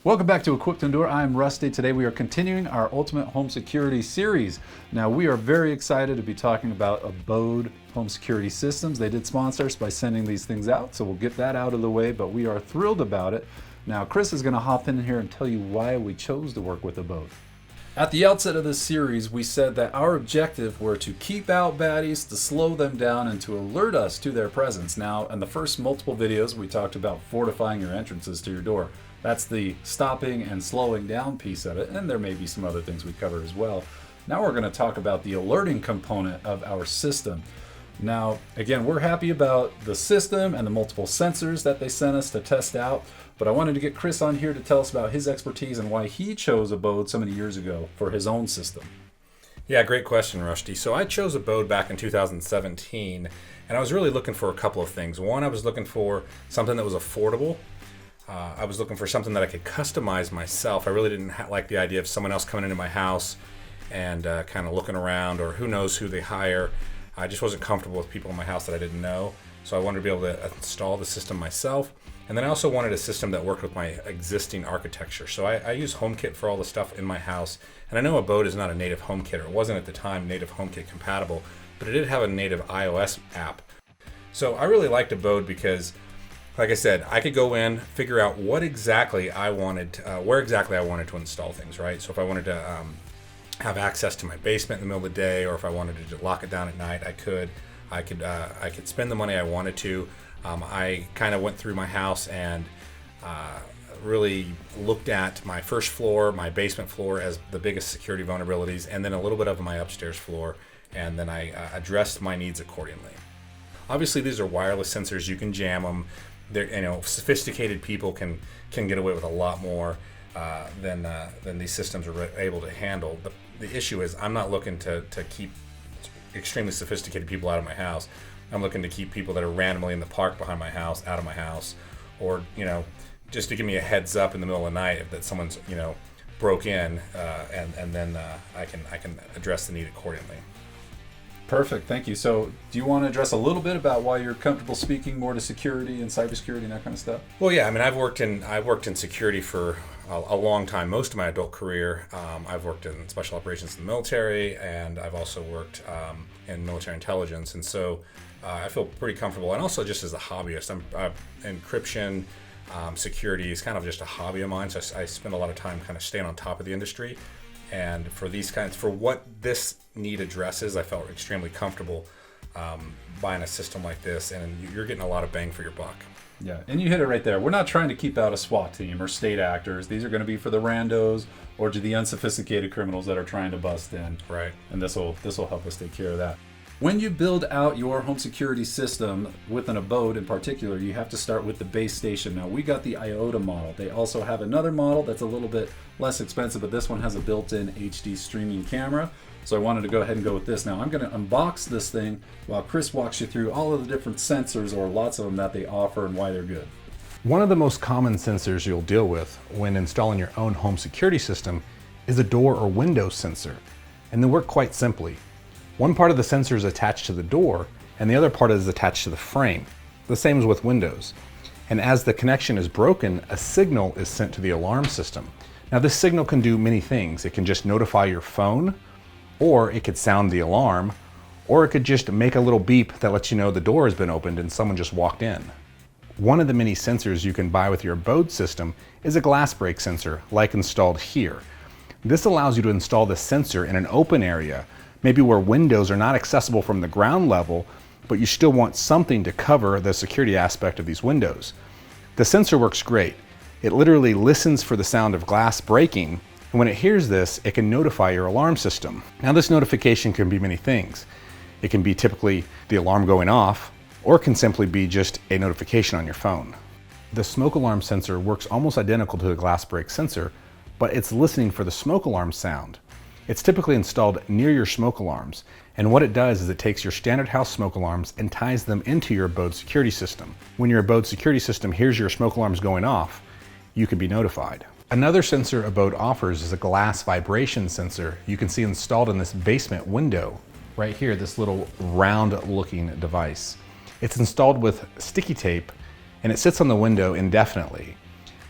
Welcome back to Equipped to Endure. I'm Rusty. Today we are continuing our Ultimate Home Security series. Now we are very excited to be talking about Abode Home Security Systems. They did sponsor us by sending these things out, so we'll get that out of the way, but we are thrilled about it. Now Chris is going to hop in here and tell you why we chose to work with Abode. At the outset of this series, we said that our objective were to keep out baddies, to slow them down, and to alert us to their presence. Now, in the first multiple videos, we talked about fortifying your entrances to your door. That's the stopping and slowing down piece of it, and there may be some other things we cover as well. Now we're going to talk about the alerting component of our system. Now, again, we're happy about the system and the multiple sensors that they sent us to test out, but I wanted to get Chris on here to tell us about his expertise and why he chose Abode so many years ago for his own system. Yeah, great question, Rusty. So I chose Abode back in 2017, and I was really looking for a couple of things. One, I was looking for something that was affordable. I was looking for something that I could customize myself. I really didn't like the idea of someone else coming into my house and kind of looking around, or who knows who they hire. I just wasn't comfortable with people in my house that I didn't know. So I wanted to be able to install the system myself. And then I also wanted a system that worked with my existing architecture. So I use HomeKit for all the stuff in my house. And I know Abode is not a native HomeKit, or it wasn't at the time native HomeKit compatible, but it did have a native iOS app. So I really liked Abode because, like I said, I could go in, figure out what exactly I wanted, where exactly I wanted to install things, right? So if I wanted to have access to my basement in the middle of the day, or if I wanted to lock it down at night, I could. I could spend the money I wanted to. I kind of went through my house and really looked at my first floor, my basement floor as the biggest security vulnerabilities, and then a little bit of my upstairs floor, and then I addressed my needs accordingly. Obviously, these are wireless sensors. You can jam them. They're, sophisticated people can get away with a lot more than these systems are able to handle. The issue is I'm not looking to keep extremely sophisticated people out of my house. I'm looking to keep people that are randomly in the park behind my house out of my house, or just to give me a heads up in the middle of the night that someone's broke in, and then I can address the need accordingly. Perfect, thank you. So do you want to address a little bit about why you're comfortable speaking more to security and cybersecurity and that kind of stuff? Well, yeah, I mean, I've worked in security for a long time, most of my adult career. I've worked in special operations in the military, and I've also worked in military intelligence, and so I feel pretty comfortable. And also just as a hobbyist, encryption, security is kind of just a hobby of mine, so I spend a lot of time kind of staying on top of the industry. And for what this need addresses, I felt extremely comfortable buying a system like this, and you're getting a lot of bang for your buck. Yeah, and you hit it right there. We're not trying to keep out a SWAT team or state actors. These are going to be for the randos or to the unsophisticated criminals that are trying to bust in. Right. And this will help us take care of that. When you build out your home security system with an Abode in particular, you have to start with the base station. Now, we got the IOTA model. They also have another model that's a little bit less expensive, but this one has a built-in HD streaming camera. So I wanted to go ahead and go with this. Now, I'm going to unbox this thing while Chris walks you through all of the different sensors, or lots of them, that they offer and why they're good. One of the most common sensors you'll deal with when installing your own home security system is a door or window sensor. And they work quite simply. One part of the sensor is attached to the door, and the other part is attached to the frame. The same as with windows. And as the connection is broken, a signal is sent to the alarm system. Now, this signal can do many things. It can just notify your phone, or it could sound the alarm, or it could just make a little beep that lets you know the door has been opened and someone just walked in. One of the many sensors you can buy with your Abode system is a glass break sensor, like installed here. This allows you to install the sensor in an open area, maybe where windows are not accessible from the ground level, but you still want something to cover the security aspect of these windows. The sensor works great. It literally listens for the sound of glass breaking, and when it hears this, it can notify your alarm system. Now, this notification can be many things. It can be typically the alarm going off, or it can simply be just a notification on your phone. The smoke alarm sensor works almost identical to the glass break sensor, but it's listening for the smoke alarm sound. It's typically installed near your smoke alarms, and what it does is it takes your standard house smoke alarms and ties them into your Abode security system. When your Abode security system hears your smoke alarms going off, you can be notified. Another sensor Abode offers is a glass vibration sensor you can see installed in this basement window. Right here, this little round looking device. It's installed with sticky tape, and it sits on the window indefinitely.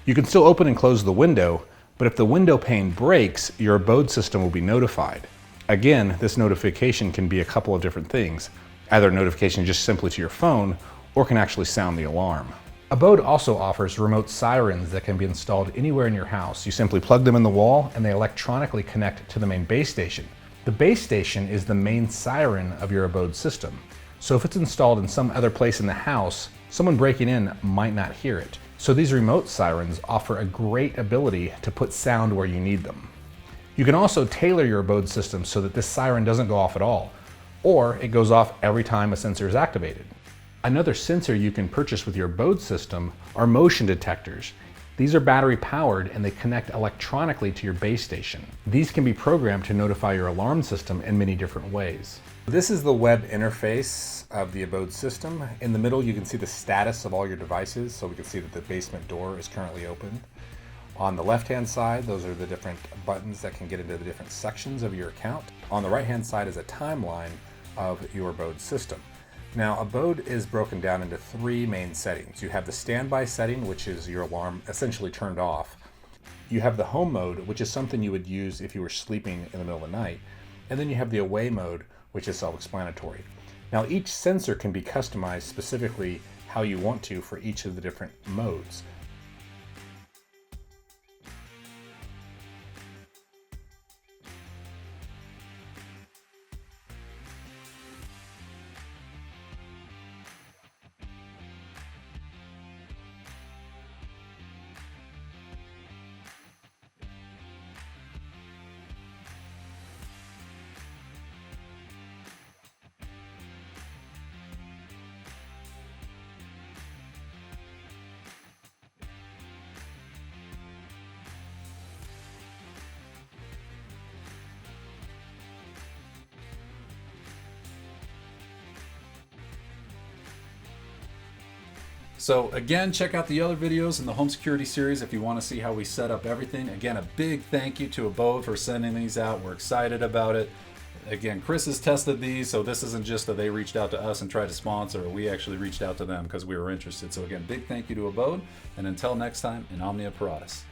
You can still open and close the window, but if the window pane breaks, your Abode system will be notified. Again, this notification can be a couple of different things. Either a notification just simply to your phone, or can actually sound the alarm. Abode also offers remote sirens that can be installed anywhere in your house. You simply plug them in the wall and they electronically connect to the main base station. The base station is the main siren of your Abode system. So if it's installed in some other place in the house, someone breaking in might not hear it. So these remote sirens offer a great ability to put sound where you need them. You can also tailor your Abode system so that this siren doesn't go off at all, or it goes off every time a sensor is activated. Another sensor you can purchase with your Abode system are motion detectors. These are battery powered and they connect electronically to your base station. These can be programmed to notify your alarm system in many different ways. This is the web interface of the Abode system. In the middle, you can see the status of all your devices. So we can see that the basement door is currently open. On the left-hand side, those are the different buttons that can get into the different sections of your account. On the right-hand side is a timeline of your Abode system. Now, Abode is broken down into 3 main settings. You have the standby setting, which is your alarm essentially turned off. You have the home mode, which is something you would use if you were sleeping in the middle of the night. And then you have the away mode, which is self-explanatory. Now, each sensor can be customized specifically how you want to for each of the different modes. So again, check out the other videos in the home security series if you want to see how we set up everything. Again, a big thank you to Abode for sending these out. We're excited about it. Again, Chris has tested these, so this isn't just that they reached out to us and tried to sponsor. We actually reached out to them because we were interested. So again, big thank you to Abode. And until next time, in Omnia PARATUS.